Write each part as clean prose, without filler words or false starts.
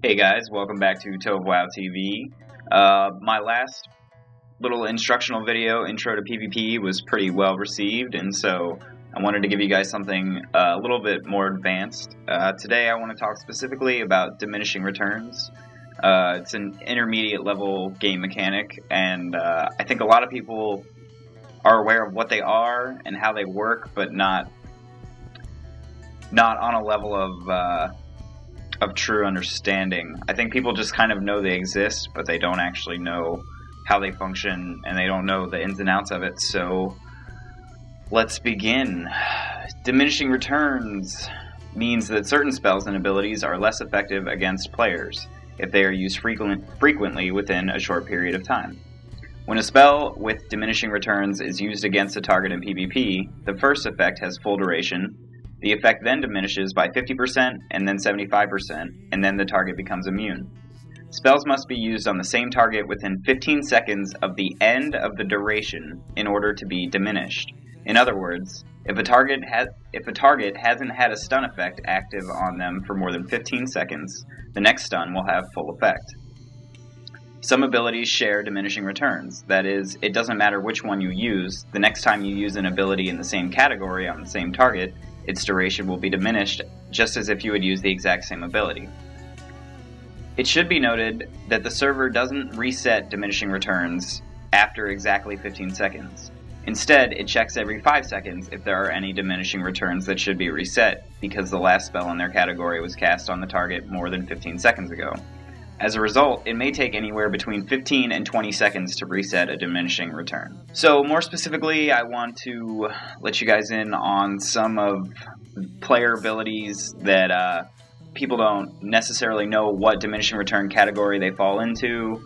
Hey guys, welcome back to Tove WoW TV. My last little instructional video, Intro to PvP, was pretty well received, and so I wanted to give you guys something a little bit more advanced. Today I want to talk specifically about Diminishing Returns. It's an intermediate level game mechanic, and I think a lot of people are aware of what they are and how they work, but not on a level of true understanding. I think people just kind of know they exist, but they don't actually know how they function, and they don't know the ins and outs of it. So let's begin. Diminishing Returns means that certain spells and abilities are less effective against players if they are used frequently within a short period of time. When a spell with Diminishing Returns is used against a target in PvP, the first effect has full duration. The effect then diminishes by 50% and then 75%, and then the target becomes immune. Spells must be used on the same target within 15 seconds of the end of the duration in order to be diminished. In other words, if a target hasn't had a stun effect active on them for more than 15 seconds, the next stun will have full effect. Some abilities share diminishing returns. That is, it doesn't matter which one you use, the next time you use an ability in the same category on the same target, its duration will be diminished, just as if you had used the exact same ability. It should be noted that the server doesn't reset diminishing returns after exactly 15 seconds. Instead, it checks every 5 seconds if there are any diminishing returns that should be reset, because the last spell in their category was cast on the target more than 15 seconds ago. As a result, it may take anywhere between 15 and 20 seconds to reset a diminishing return. So more specifically, I want to let you guys in on some of player abilities that people don't necessarily know what diminishing return category they fall into,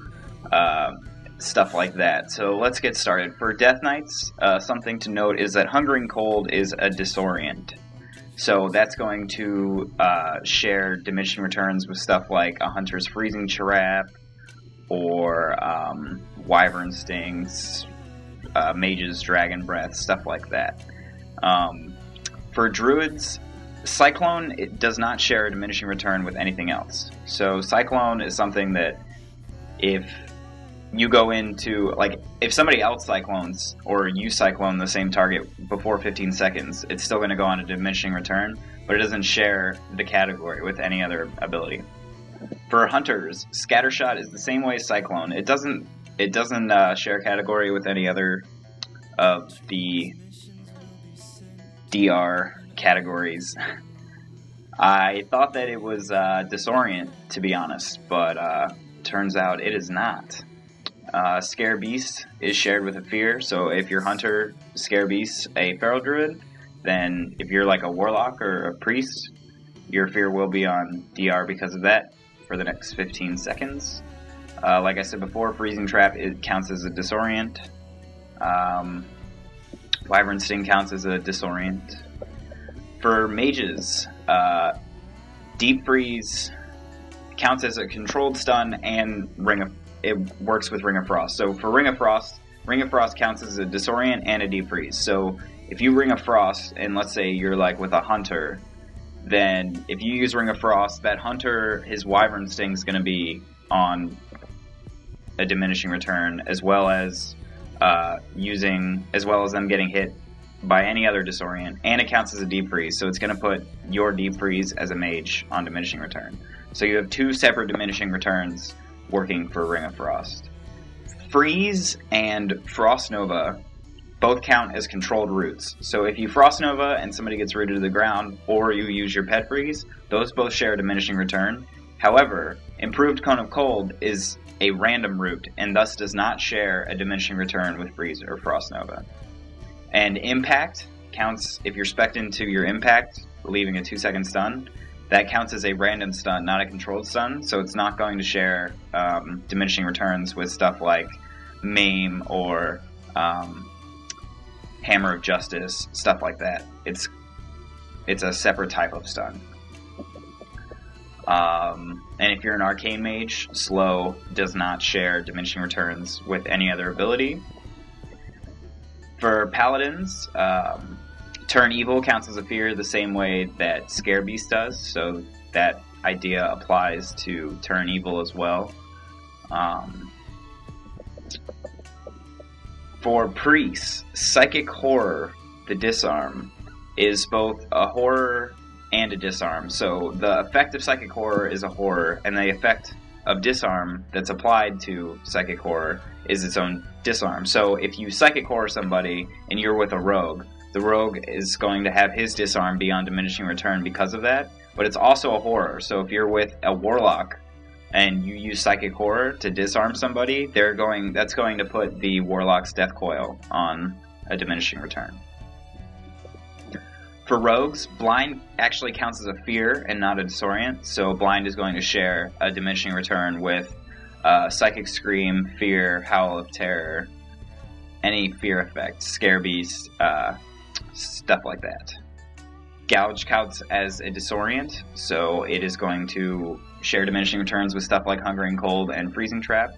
stuff like that. So let's get started. For Death Knights, something to note is that Hungering Cold is a disorient. So that's going to share diminishing returns with stuff like a Hunter's Freezing Trap, or Wyvern Stings, Mage's Dragon Breath, stuff like that. For Druids, Cyclone, it does not share a diminishing return with anything else. So Cyclone is something that if you go into, like, if somebody else cyclones, or you cyclone the same target before 15 seconds, it's still going to go on a diminishing return, but it doesn't share the category with any other ability. For Hunters, Scattershot is the same way as Cyclone. It doesn't share category with any other of the DR categories. I thought that it was Disorient, to be honest, but turns out it is not. Scare Beast is shared with a Fear, so if your Hunter Scare Beast a Feral Druid, then if you're like a Warlock or a Priest, your Fear will be on DR because of that for the next 15 seconds. Like I said before, Freezing Trap, it counts as a Disorient. Wyvern Sting counts as a Disorient. For Mages, Deep Freeze counts as a controlled stun, and it works with Ring of Frost. So for Ring of Frost counts as a Disorient and a Deep Freeze. So if you Ring of Frost, and let's say you're like with a Hunter, then if you use Ring of Frost, that Hunter, his Wyvern Sting is going to be on a diminishing return, as well as them getting hit by any other Disorient, and it counts as a Deep Freeze, so it's going to put your Deep Freeze as a mage on diminishing return. So you have two separate diminishing returns working for Ring of Frost. Freeze and Frost Nova both count as controlled roots. So if you Frost Nova and somebody gets rooted to the ground, or you use your Pet Freeze, those both share a diminishing return. However, Improved Cone of Cold is a random root, and thus does not share a diminishing return with Freeze or Frost Nova. And Impact counts, if you're spec'd into your Impact, leaving a 2-second stun, that counts as a random stun, not a controlled stun, so it's not going to share diminishing returns with stuff like Maim or Hammer of Justice, stuff like that. It's a separate type of stun. And if you're an Arcane Mage, Slow does not share diminishing returns with any other ability. For Paladins, Turn Evil counts as a fear the same way that Scare Beast does, so that idea applies to turn evil as well. For priests, psychic horror, the disarm, is both a horror and a disarm. So the effect of psychic horror is a horror, and the effect of disarm that's applied to psychic horror is its own disarm. So if you psychic horror somebody and you're with a rogue, the rogue is going to have his disarm be on diminishing return because of that, but it's also a horror. So if you're with a warlock and you use psychic horror to disarm somebody, that's going to put the warlock's death coil on a diminishing return. For rogues, blind actually counts as a fear and not a disorient, so blind is going to share a diminishing return with psychic scream, fear, howl of terror, any fear effect, scare beast, stuff like that. Gouge counts as a disorient, so it is going to share diminishing returns with stuff like Hungering Cold and Freezing Trap.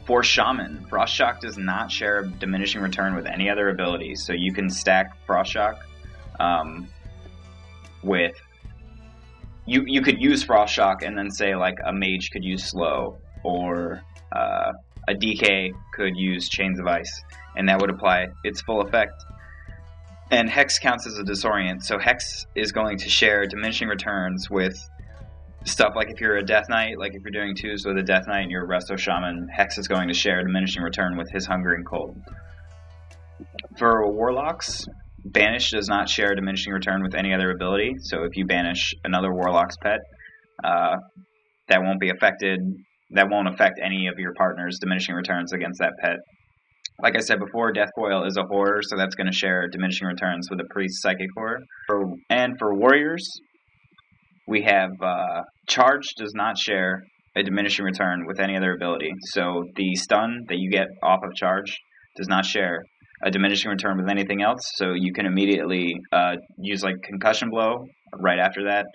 For Shaman, Frost Shock does not share a diminishing return with any other abilities, so you can stack Frost Shock with... You could use Frost Shock and then say like a mage could use Slow, or a DK could use Chains of Ice, and that would apply its full effect. And Hex counts as a disorient, so Hex is going to share diminishing returns with stuff like if you're a Death Knight, like if you're doing twos with a Death Knight and you're a Resto Shaman, Hex is going to share a diminishing return with his Hungering Cold. For Warlocks, Banish does not share a diminishing return with any other ability, so if you banish another Warlock's pet, that won't affect any of your partner's diminishing returns against that pet. Like I said before, Death Coil is a horror, so that's going to share diminishing returns with a priest's psychic horror. And for warriors, we have Charge does not share a diminishing return with any other ability. So the stun that you get off of Charge does not share a diminishing return with anything else, so you can immediately use like Concussion Blow right after that,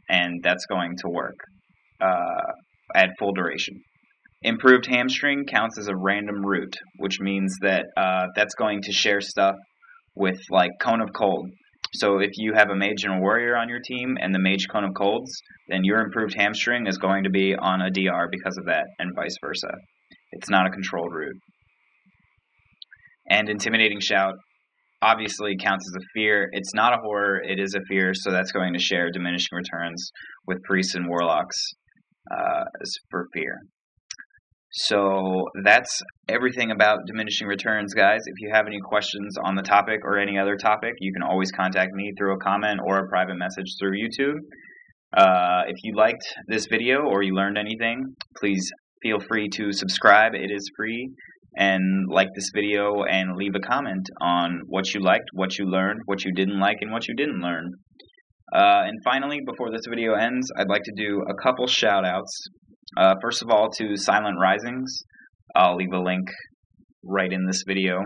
and that's going to work at full duration. Improved Hamstring counts as a random root, which means that that's going to share stuff with like Cone of Cold. So if you have a mage and a warrior on your team and the mage Cone of Colds, then your improved Hamstring is going to be on a DR because of that, and vice versa. It's not a controlled root. And Intimidating Shout obviously counts as a fear. It's not a horror, it is a fear, so that's going to share diminishing returns with priests and warlocks for fear. So that's everything about diminishing returns, guys. If you have any questions on the topic or any other topic, you can always contact me through a comment or a private message through YouTube. If you liked this video or you learned anything, please feel free to subscribe. It is free. And like this video and leave a comment on what you liked, what you learned, what you didn't like, and what you didn't learn. And finally, before this video ends, I'd like to do a couple shout-outs. First of all, to Silent Risings. I'll leave a link right in this video.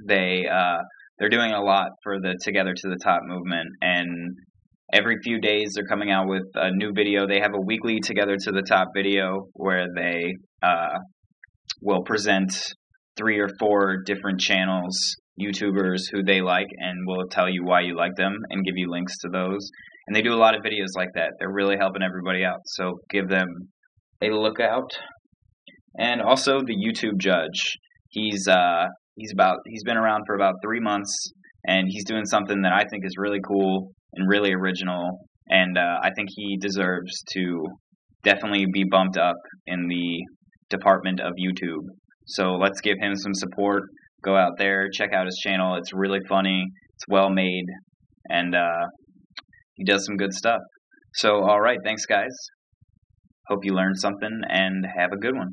They're doing a lot for the Together to the Top movement, and every few days they're coming out with a new video. They have a weekly Together to the Top video where they will present 3 or 4 different channels, YouTubers who they like, and will tell you why you like them and give you links to those. And they do a lot of videos like that. They're really helping everybody out, so give them a look out. And also the YouTube Judge. He's been around for about 3 months, and he's doing something that I think is really cool and really original, and I think he deserves to definitely be bumped up in the department of YouTube. So let's give him some support. Go out there, check out his channel. It's really funny, it's well made, and he does some good stuff. So alright, thanks guys. Hope you learned something, and have a good one.